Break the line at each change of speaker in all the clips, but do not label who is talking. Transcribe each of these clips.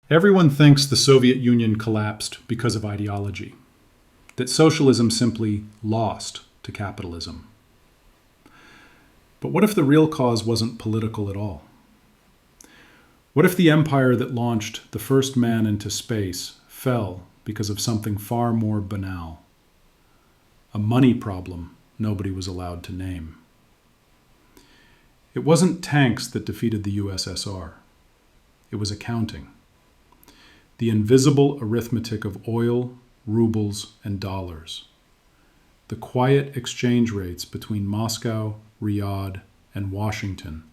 Everyone thinks the Soviet Union collapsed because of ideology, that socialism simply lost to capitalism. But what if the real cause wasn't political at all? What if the empire that launched the first man into space fell because of something far more banal? A money problem nobody was allowed to name. It wasn't tanks that defeated the USSR. It was accounting. The invisible arithmetic of oil, rubles, and dollars. The quiet exchange rates between Moscow, Riyadh, and Washington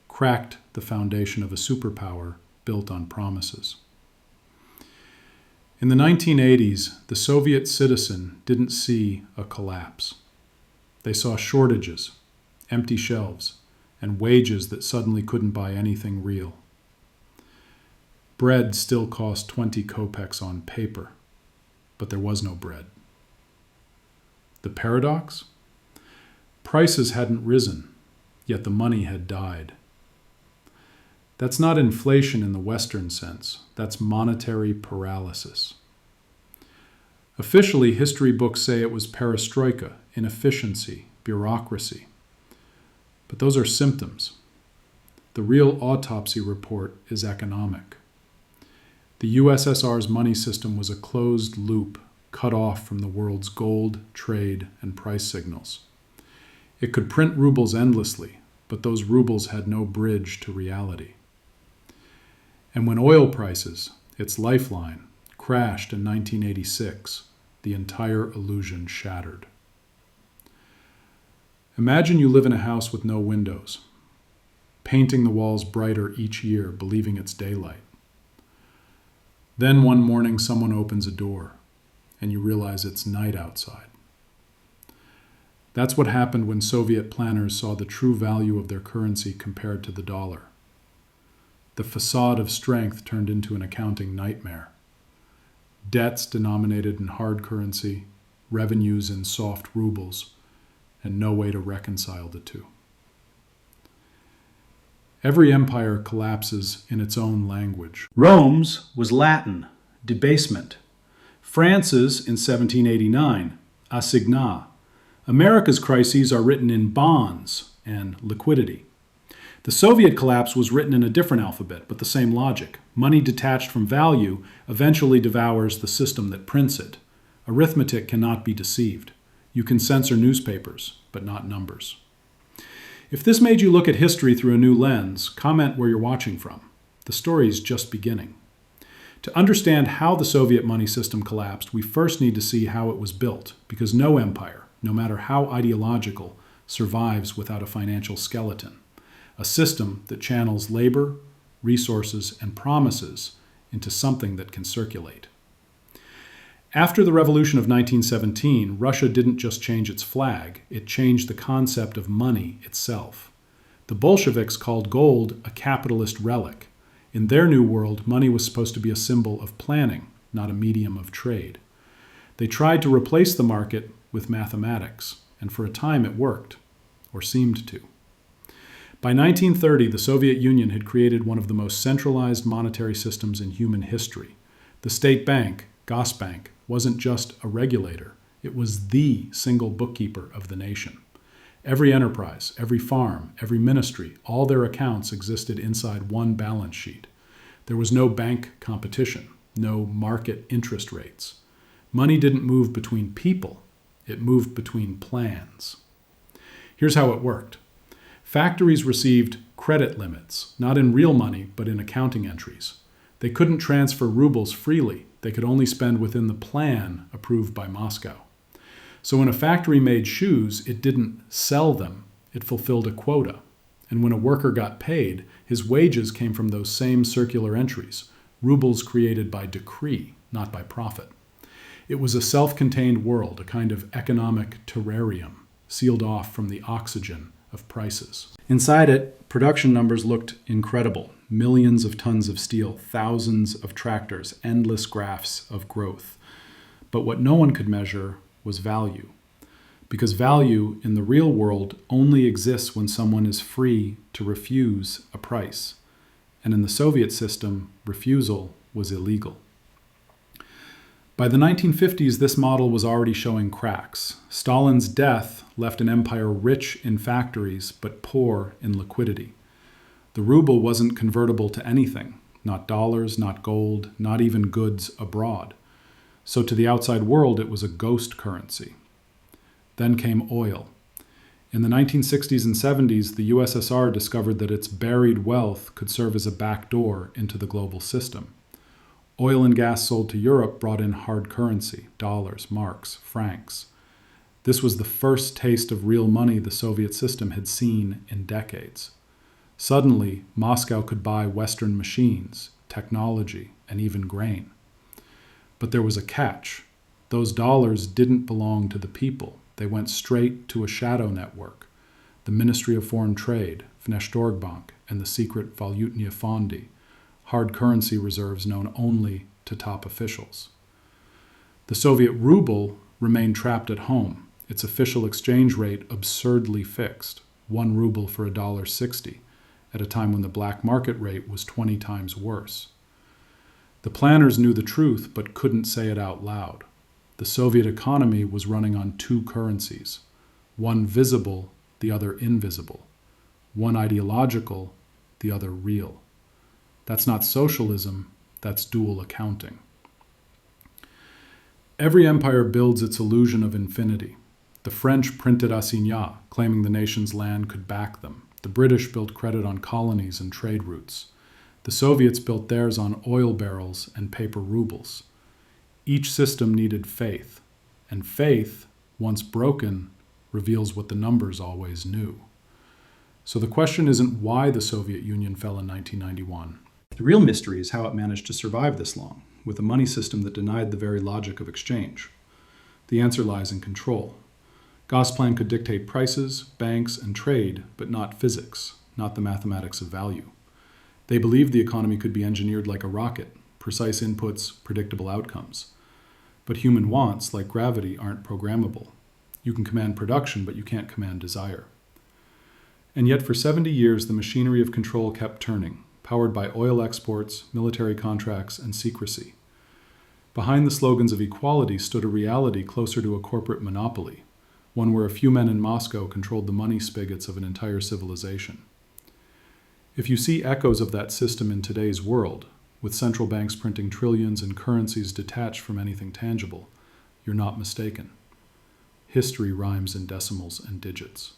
cracked the foundation of a superpower built on promises. In the 1980s, the Soviet citizen didn't see a collapse. They saw shortages, empty shelves, and wages that suddenly couldn't buy anything real. Bread still cost 20 kopecks on paper, but there was no bread. The paradox? Prices hadn't risen, yet the money had died. That's not inflation in the Western sense. That's monetary paralysis. Officially, history books say it was perestroika, inefficiency, bureaucracy. But those are symptoms. The real autopsy report is economic. The USSR's money system was a closed loop, cut off from the world's gold, trade, and price signals. It could print rubles endlessly, but those rubles had no bridge to reality. And when oil prices, its lifeline, crashed in 1986, the entire illusion shattered. Imagine you live in a house with no windows, painting the walls brighter each year, believing it's daylight. Then one morning someone opens a door, and you realize it's night outside. That's what happened when Soviet planners saw the true value of their currency compared to the dollar. The facade of strength turned into an accounting nightmare. Debts denominated in hard currency, revenues in soft rubles, and no way to reconcile the two. Every empire collapses in its own language. Rome's was Latin, debasement. France's in 1789, assignat. America's crises are written in bonds and liquidity. The Soviet collapse was written in a different alphabet, but the same logic. Money detached from value eventually devours the system that prints it. Arithmetic cannot be deceived. You can censor newspapers, but not numbers. If this made you look at history through a new lens, comment where you're watching from. The story's just beginning. To understand how the Soviet money system collapsed, we first need to see how it was built, because no empire, no matter how ideological, survives without a financial skeleton, a system that channels labor, resources, and promises into something that can circulate. After the revolution of 1917, Russia didn't just change its flag, it changed the concept of money itself. The Bolsheviks called gold a capitalist relic. In their new world, money was supposed to be a symbol of planning, not a medium of trade. They tried to replace the market with mathematics, and for a time it worked, or seemed to. By 1930, the Soviet Union had created one of the most centralized monetary systems in human history. The state bank, Gosbank, wasn't just a regulator, it was the single bookkeeper of the nation. Every enterprise, every farm, every ministry, all their accounts existed inside one balance sheet. There was no bank competition, no market interest rates. Money didn't move between people, it moved between plans. Here's how it worked. Factories received credit limits, not in real money, but in accounting entries. They couldn't transfer rubles freely. They could only spend within the plan approved by Moscow. So when a factory made shoes, it didn't sell them. It fulfilled a quota. And when a worker got paid, his wages came from those same circular entries, rubles created by decree, not by profit. It was a self-contained world, a kind of economic terrarium, sealed off from the oxygen of prices. Inside it, production numbers looked incredible. Millions of tons of steel, thousands of tractors, endless graphs of growth. But what no one could measure was value. Because value in the real world only exists when someone is free to refuse a price. And in the Soviet system, refusal was illegal. By the 1950s, this model was already showing cracks. Stalin's death left an empire rich in factories but poor in liquidity. The ruble wasn't convertible to anything, not dollars, not gold, not even goods abroad. So to the outside world, it was a ghost currency. Then came oil. In the 1960s and 70s, the USSR discovered that its buried wealth could serve as a backdoor into the global system. Oil and gas sold to Europe brought in hard currency, dollars, marks, francs. This was the first taste of real money the Soviet system had seen in decades. Suddenly, Moscow could buy Western machines, technology, and even grain. But there was a catch. Those dollars didn't belong to the people. They went straight to a shadow network, the Ministry of Foreign Trade, Gosbank, and the secret Valuations Fondi, hard currency reserves known only to top officials. The Soviet ruble remained trapped at home, its official exchange rate absurdly fixed, 1 ruble for $1.60, at a time when the black market rate was 20 times worse. The planners knew the truth but couldn't say it out loud. The Soviet economy was running on two currencies, one visible, the other invisible, one ideological, the other real. That's not socialism, that's dual accounting. Every empire builds its illusion of infinity. The French printed assignats, claiming the nation's land could back them. The British built credit on colonies and trade routes. The Soviets built theirs on oil barrels and paper rubles. Each system needed faith, and faith, once broken, reveals what the numbers always knew. So the question isn't why the Soviet Union fell in 1991. The real mystery is how it managed to survive this long, with a money system that denied the very logic of exchange. The answer lies in control. Gosbank could dictate prices, banks, and trade, but not physics, not the mathematics of value. They believed the economy could be engineered like a rocket, precise inputs, predictable outcomes. But human wants, like gravity, aren't programmable. You can command production, but you can't command desire. And yet for 70 years, the machinery of control kept turning, powered by oil exports, military contracts, and secrecy. Behind the slogans of equality stood a reality closer to a corporate monopoly, one where a few men in Moscow controlled the money spigots of an entire civilization. If you see echoes of that system in today's world, with central banks printing trillions and currencies detached from anything tangible, you're not mistaken. History rhymes in decimals and digits.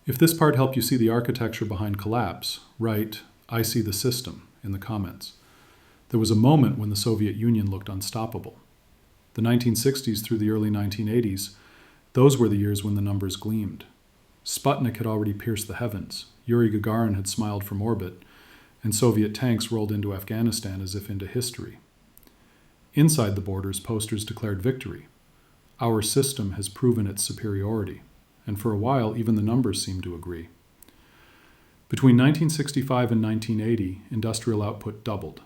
If this part helped you see the architecture behind collapse, write, "I see the system," in the comments. There was a moment when the Soviet Union looked unstoppable. The 1960s through the early 1980s, those were the years when the numbers gleamed. Sputnik had already pierced the heavens, Yuri Gagarin had smiled from orbit, and Soviet tanks rolled into Afghanistan as if into history. Inside the borders, posters declared victory. Our system has proven its superiority. And for a while, even the numbers seemed to agree. Between 1965 and 1980, industrial output doubled.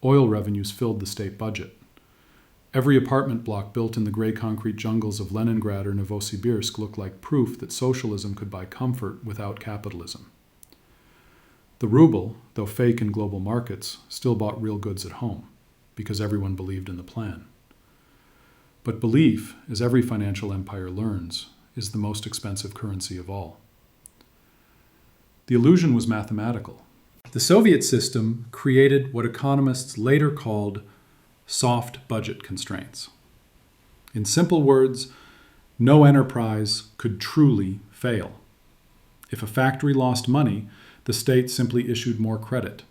Oil revenues filled the state budget. Every apartment block built in the gray concrete jungles of Leningrad or Novosibirsk looked like proof that socialism could buy comfort without capitalism. The ruble, though fake in global markets, still bought real goods at home, because everyone believed in the plan. But belief, as every financial empire learns, is the most expensive currency of all. The illusion was mathematical. The Soviet system created what economists later called soft budget constraints. In simple words, no enterprise could truly fail. If a factory lost money, the state simply issued more credit.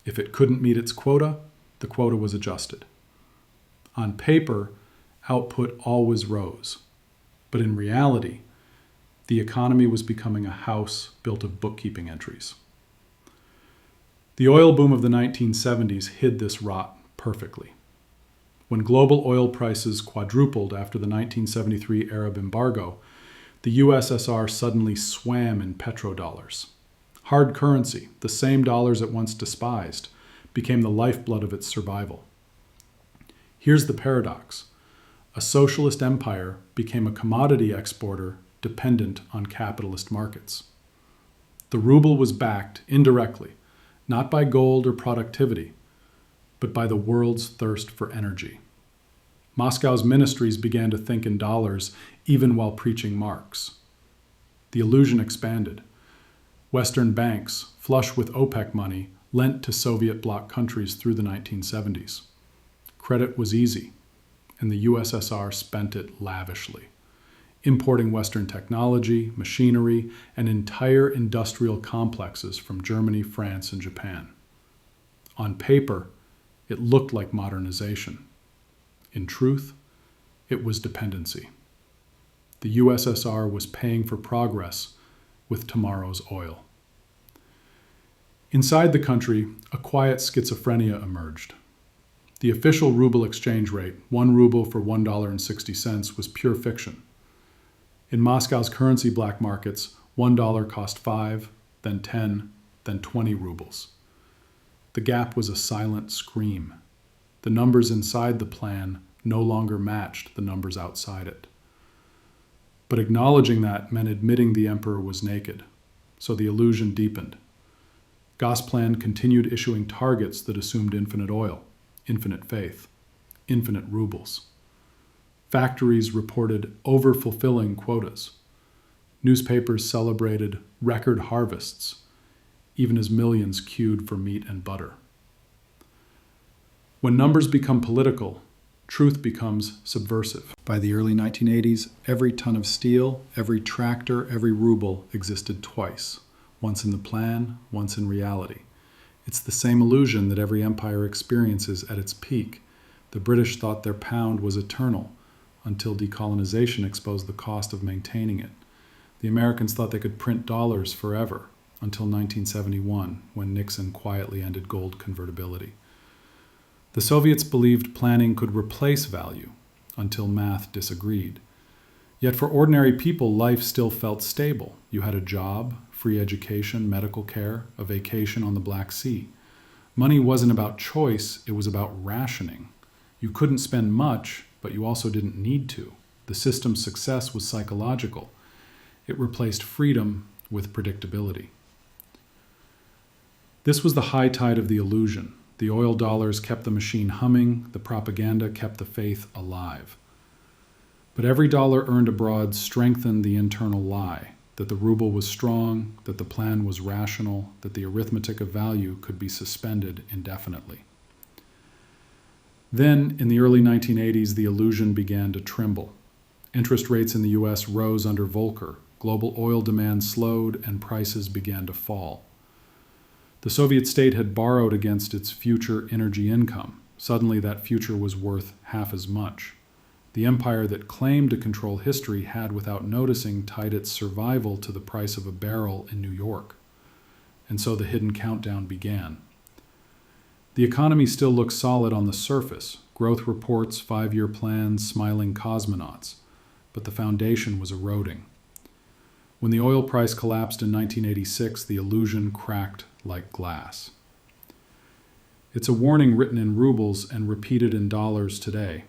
If it couldn't meet its quota, the quota was adjusted. On paper, output always rose. But in reality, the economy was becoming a house built of bookkeeping entries. The oil boom of the 1970s hid this rot perfectly. When global oil prices quadrupled after the 1973 Arab embargo, the USSR suddenly swam in petrodollars. Hard currency, the same dollars it once despised, became the lifeblood of its survival. Here's the paradox. A socialist empire became a commodity exporter dependent on capitalist markets. The ruble was backed indirectly, not by gold or productivity, but by the world's thirst for energy. Moscow's ministries began to think in dollars even while preaching Marx. The illusion expanded. Western banks, flush with OPEC money, lent to Soviet bloc countries through the 1970s. Credit was easy, and the USSR spent it lavishly, importing Western technology, machinery, and entire industrial complexes from Germany, France, and Japan. On paper, it looked like modernization. In truth, it was dependency. The USSR was paying for progress with tomorrow's oil. Inside the country, a quiet schizophrenia emerged. The official ruble exchange rate, 1 ruble for $1.60, was pure fiction. In Moscow's currency black markets, $1 cost 5, then 10, then 20 rubles. The gap was a silent scream. The numbers inside the plan no longer matched the numbers outside it. But acknowledging that meant admitting the emperor was naked, so the illusion deepened. Gosbank continued issuing targets that assumed infinite oil, infinite faith, infinite rubles. Factories reported over-fulfilling quotas. Newspapers celebrated record harvests, even as millions queued for meat and butter. When numbers become political, truth becomes subversive. By the early 1980s, every ton of steel, every tractor, every ruble existed twice, once in the plan, once in reality. It's the same illusion that every empire experiences at its peak. The British thought their pound was eternal, until decolonization exposed the cost of maintaining it. The Americans thought they could print dollars forever, until 1971, when Nixon quietly ended gold convertibility. The Soviets believed planning could replace value, until math disagreed. Yet for ordinary people, life still felt stable. You had a job, free education, medical care, a vacation on the Black Sea. Money wasn't about choice, it was about rationing. You couldn't spend much, but you also didn't need to. The system's success was psychological. It replaced freedom with predictability. This was the high tide of the illusion. The oil dollars kept the machine humming, the propaganda kept the faith alive. But every dollar earned abroad strengthened the internal lie, that the ruble was strong, that the plan was rational, that the arithmetic of value could be suspended indefinitely. Then, in the early 1980s, the illusion began to tremble. Interest rates in the U.S. rose under Volcker, global oil demand slowed, and prices began to fall. The Soviet state had borrowed against its future energy income. Suddenly, that future was worth half as much. The empire that claimed to control history had, without noticing, tied its survival to the price of a barrel in New York. And so the hidden countdown began. The economy still looked solid on the surface, growth reports, 5-year plans, smiling cosmonauts, but the foundation was eroding. When the oil price collapsed in 1986, the illusion cracked like glass. It's a warning written in rubles and repeated in dollars today.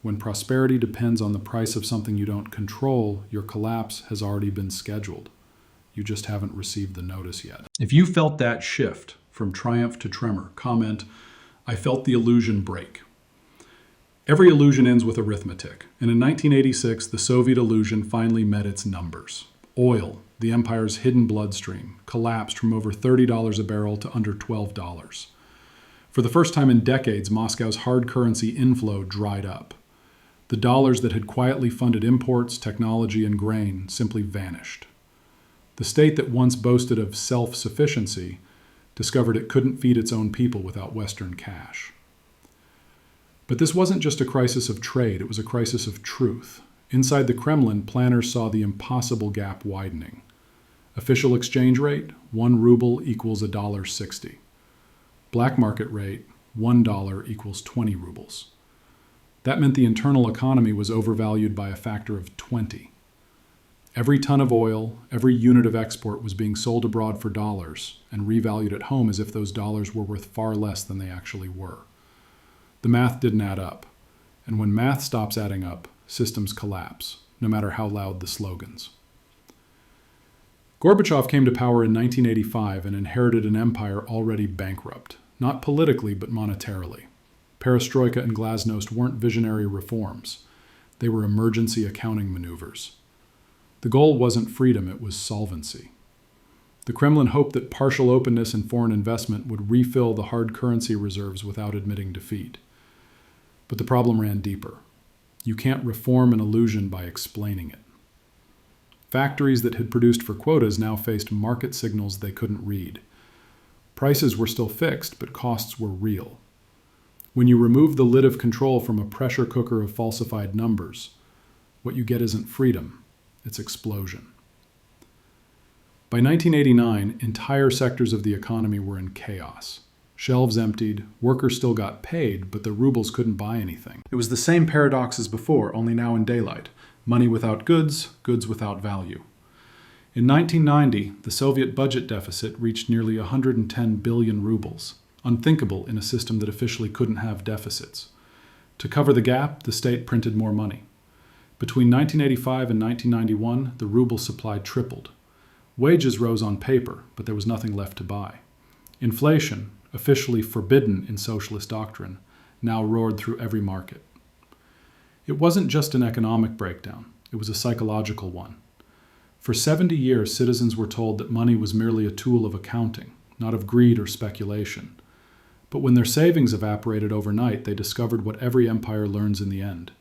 When prosperity depends on the price of something you don't control, your collapse has already been scheduled. You just haven't received the notice yet. If you felt that shift from triumph to tremor, comment, "I felt the illusion break." Every illusion ends with arithmetic, and in 1986, the Soviet illusion finally met its numbers. Oil, the empire's hidden bloodstream, collapsed from over $30 a barrel to under $12. For the first time in decades, Moscow's hard currency inflow dried up. The dollars that had quietly funded imports, technology, and grain simply vanished. The state that once boasted of self-sufficiency discovered it couldn't feed its own people without Western cash. But this wasn't just a crisis of trade, it was a crisis of truth. Inside the Kremlin, planners saw the impossible gap widening. Official exchange rate, 1 ruble equals $1.60. Black market rate, $1 equals 20 rubles. That meant the internal economy was overvalued by a factor of 20. Every ton of oil, every unit of export was being sold abroad for dollars and revalued at home as if those dollars were worth far less than they actually were. The math didn't add up, and when math stops adding up, systems collapse, no matter how loud the slogans. Gorbachev came to power in 1985 and inherited an empire already bankrupt, not politically but monetarily. Perestroika and glasnost weren't visionary reforms. They were emergency accounting maneuvers. The goal wasn't freedom, it was solvency. The Kremlin hoped that partial openness in foreign investment would refill the hard currency reserves without admitting defeat. But the problem ran deeper. You can't reform an illusion by explaining it. Factories that had produced for quotas now faced market signals they couldn't read. Prices were still fixed, but costs were real. When you remove the lid of control from a pressure cooker of falsified numbers, what you get isn't freedom, it's explosion. By 1989, entire sectors of the economy were in chaos. Shelves emptied, workers still got paid, but the rubles couldn't buy anything. It was the same paradox as before, only now in daylight. Money without goods, goods without value. In 1990, the Soviet budget deficit reached nearly 110 billion rubles, unthinkable in a system that officially couldn't have deficits. To cover the gap, the state printed more money. Between 1985 and 1991, the ruble supply tripled. Wages rose on paper, but there was nothing left to buy. Inflation, officially forbidden in socialist doctrine, now roared through every market. It wasn't just an economic breakdown, it was a psychological one. For 70 years, citizens were told that money was merely a tool of accounting, not of greed or speculation. But when their savings evaporated overnight, they discovered what every empire learns in the end.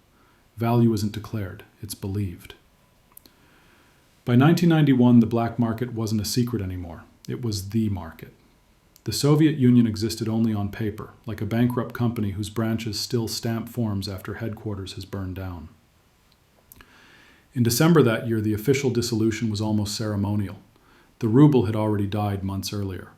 Value isn't declared, it's believed. By 1991, the black market wasn't a secret anymore. It was the market. The Soviet Union existed only on paper, like a bankrupt company whose branches still stamp forms after headquarters has burned down. In December that year, the official dissolution was almost ceremonial. The ruble had already died months earlier.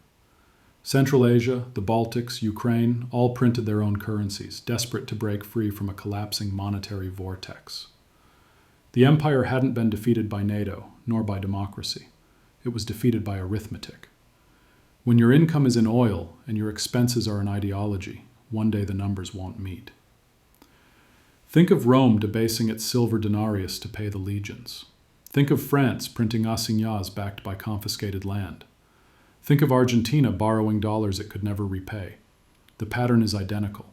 Central Asia, the Baltics, Ukraine, all printed their own currencies, desperate to break free from a collapsing monetary vortex. The empire hadn't been defeated by NATO, nor by democracy. It was defeated by arithmetic. When your income is in oil and your expenses are an ideology, one day the numbers won't meet. Think of Rome debasing its silver denarius to pay the legions. Think of France printing assignats backed by confiscated land. Think of Argentina borrowing dollars it could never repay. The pattern is identical.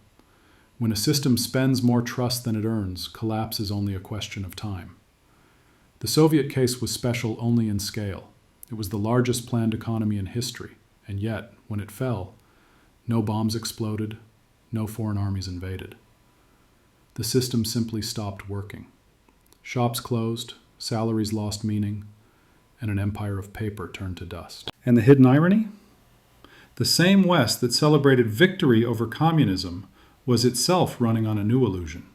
When a system spends more trust than it earns, collapse is only a question of time. The Soviet case was special only in scale. It was the largest planned economy in history, and yet, when it fell, no bombs exploded, no foreign armies invaded. The system simply stopped working. Shops closed, salaries lost meaning, and an empire of paper turned to dust. And the hidden irony? The same West that celebrated victory over communism was itself running on a new illusion: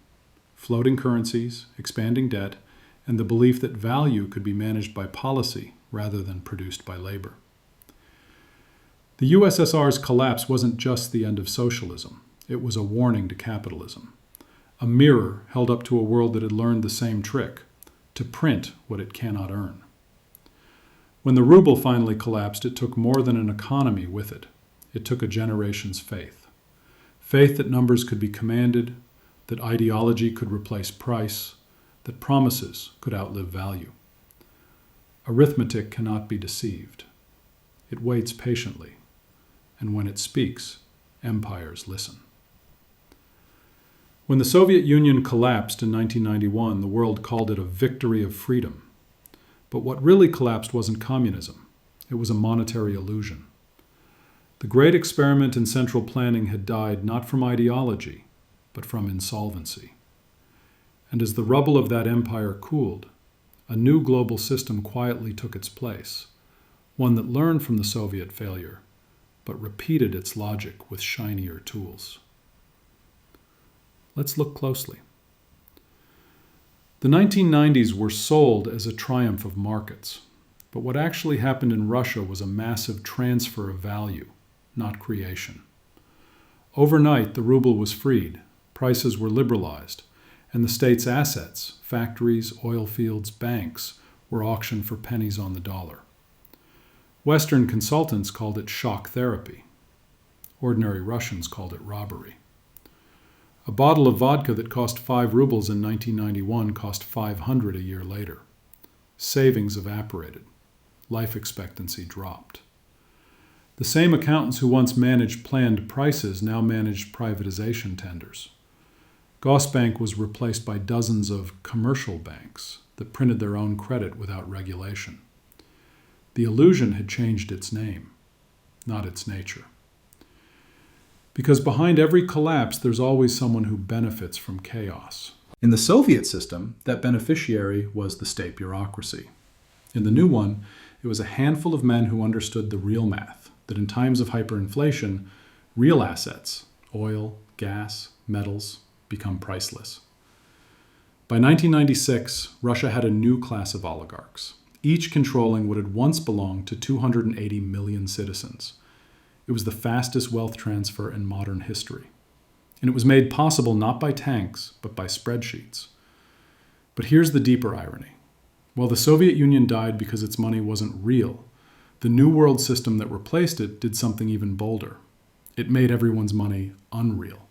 floating currencies, expanding debt, and the belief that value could be managed by policy rather than produced by labor. The USSR's collapse wasn't just the end of socialism. It was a warning to capitalism. A mirror held up to a world that had learned the same trick: to print what it cannot earn. When the ruble finally collapsed, it took more than an economy with it. It took a generation's faith. Faith that numbers could be commanded, that ideology could replace price, that promises could outlive value. Arithmetic cannot be deceived. It waits patiently, and when it speaks, empires listen. When the Soviet Union collapsed in 1991, the world called it a victory of freedom. But what really collapsed wasn't communism. It was a monetary illusion. The great experiment in central planning had died not from ideology, but from insolvency. And as the rubble of that empire cooled, a new global system quietly took its place, one that learned from the Soviet failure, but repeated its logic with shinier tools. Let's look closely. The 1990s were sold as a triumph of markets, but what actually happened in Russia was a massive transfer of value, not creation. Overnight, the ruble was freed, prices were liberalized, and the state's assets, factories, oil fields, banks, were auctioned for pennies on the dollar. Western consultants called it shock therapy. Ordinary Russians called it robbery. A bottle of vodka that cost 5 rubles in 1991 cost 500 a year later. Savings evaporated. Life expectancy dropped. The same accountants who once managed planned prices now managed privatization tenders. Gosbank was replaced by dozens of commercial banks that printed their own credit without regulation. The illusion had changed its name, not its nature. Because behind every collapse, there's always someone who benefits from chaos. In the Soviet system, that beneficiary was the state bureaucracy. In the new one, it was a handful of men who understood the real math, that in times of hyperinflation, real assets, oil, gas, metals, become priceless. By 1996, Russia had a new class of oligarchs, each controlling what had once belonged to 280 million citizens. It was the fastest wealth transfer in modern history. And it was made possible not by tanks, but by spreadsheets. But here's the deeper irony. While the Soviet Union died because its money wasn't real, the New World system that replaced it did something even bolder. It made everyone's money unreal.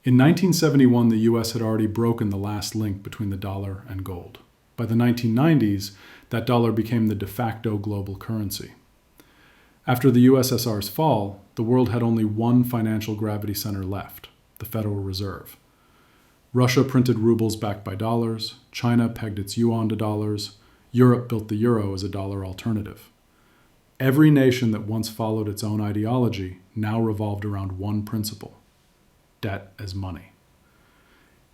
In 1971, the US had already broken the last link between the dollar and gold. By the 1990s, that dollar became the de facto global currency. After the USSR's fall, the world had only one financial gravity center left, the Federal Reserve. Russia printed rubles backed by dollars, China pegged its yuan to dollars, Europe built the euro as a dollar alternative. Every nation that once followed its own ideology now revolved around one principle: debt as money.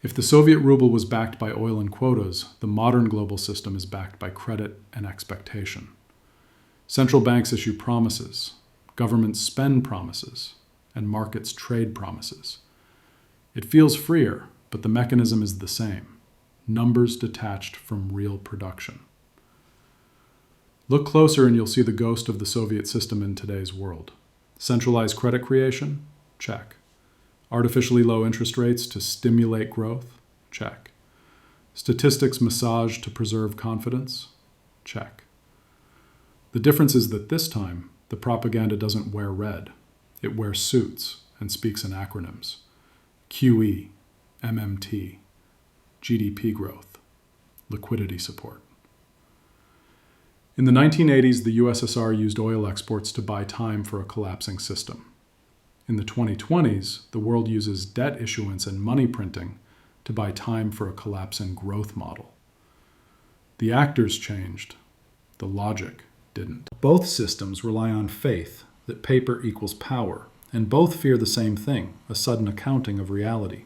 If the Soviet ruble was backed by oil and quotas, the modern global system is backed by credit and expectation. Central banks issue promises, governments spend promises, and markets trade promises. It feels freer, but the mechanism is the same: numbers detached from real production. Look closer and you'll see the ghost of the Soviet system in today's world. Centralized credit creation? Check. Artificially low interest rates to stimulate growth? Check. Statistics massaged to preserve confidence? Check. The difference is that this time, the propaganda doesn't wear red. It wears suits and speaks in acronyms: QE, MMT, GDP growth, liquidity support. In the 1980s, the USSR used oil exports to buy time for a collapsing system. In the 2020s, the world uses debt issuance and money printing to buy time for a collapsing growth model. The actors changed, the logic didn't. Both systems rely on faith that paper equals power, and both fear the same thing: a sudden accounting of reality.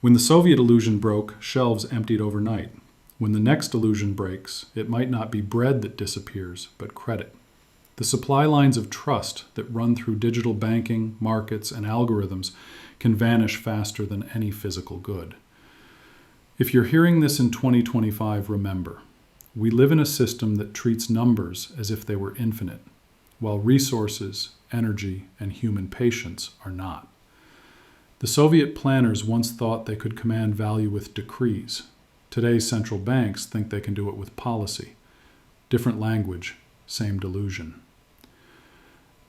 When the Soviet illusion broke, shelves emptied overnight. When the next illusion breaks, it might not be bread that disappears, but credit. The supply lines of trust that run through digital banking, markets, and algorithms can vanish faster than any physical good. If you're hearing this in 2025, remember, we live in a system that treats numbers as if they were infinite, while resources, energy, and human patience are not. The Soviet planners once thought they could command value with decrees. Today's central banks think they can do it with policy. Different language, same delusion.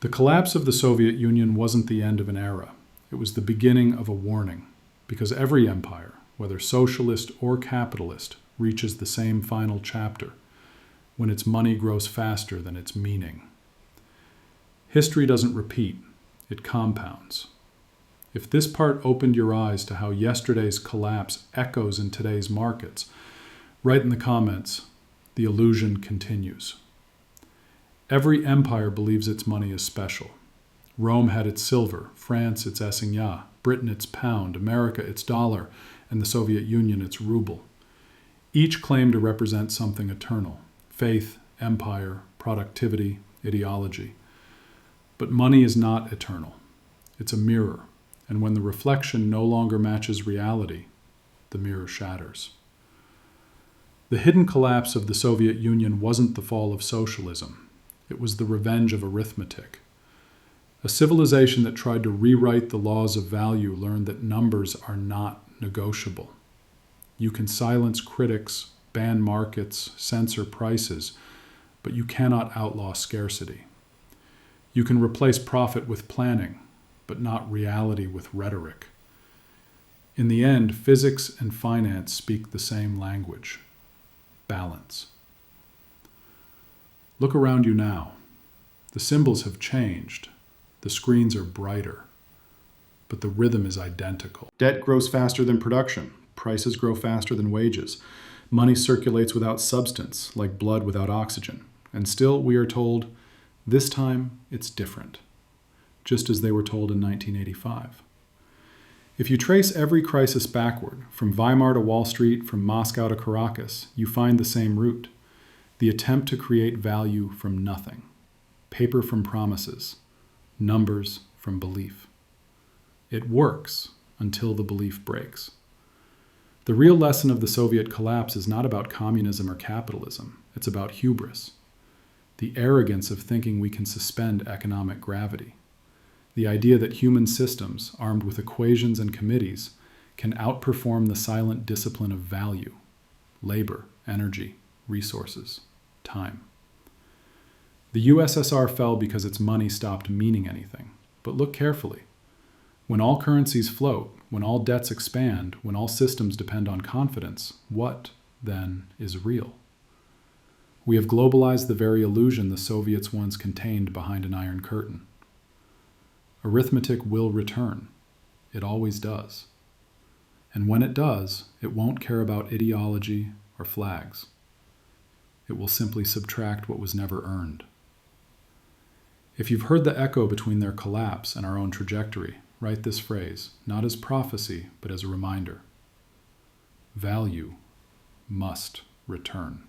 The collapse of the Soviet Union wasn't the end of an era. It was the beginning of a warning, because every empire, whether socialist or capitalist, reaches the same final chapter, when its money grows faster than its meaning. History doesn't repeat, it compounds. If this part opened your eyes to how yesterday's collapse echoes in today's markets, write in the comments, the illusion continues. Every empire believes its money is special. Rome had its silver, France its assignat, Britain its pound, America its dollar, and the Soviet Union its ruble. Each claimed to represent something eternal: faith, empire, productivity, ideology. But money is not eternal. It's a mirror, and when the reflection no longer matches reality, the mirror shatters. The hidden collapse of the Soviet Union wasn't the fall of socialism. It was the revenge of arithmetic. A civilization that tried to rewrite the laws of value learned that numbers are not negotiable. You can silence critics, ban markets, censor prices, but you cannot outlaw scarcity. You can replace profit with planning, but not reality with rhetoric. In the end, physics and finance speak the same language: balance. Look around you now. The symbols have changed. The screens are brighter. But the rhythm is identical. Debt grows faster than production. Prices grow faster than wages. Money circulates without substance, like blood without oxygen. And still, we are told, this time it's different, just as they were told in 1985. If you trace every crisis backward, from Weimar to Wall Street, from Moscow to Caracas, you find the same root: the attempt to create value from nothing, paper from promises, numbers from belief. It works until the belief breaks. The real lesson of the Soviet collapse is not about communism or capitalism. It's about hubris, the arrogance of thinking we can suspend economic gravity, the idea that human systems, armed with equations and committees, can outperform the silent discipline of value, labor, energy, resources, time. The USSR fell because its money stopped meaning anything. But look carefully. When all currencies float, when all debts expand, when all systems depend on confidence, what, then, is real? We have globalized the very illusion the Soviets once contained behind an iron curtain. Arithmetic will return. It always does. And when it does, it won't care about ideology or flags. It will simply subtract what was never earned. If you've heard the echo between their collapse and our own trajectory, write this phrase, not as prophecy, but as a reminder. Value must return.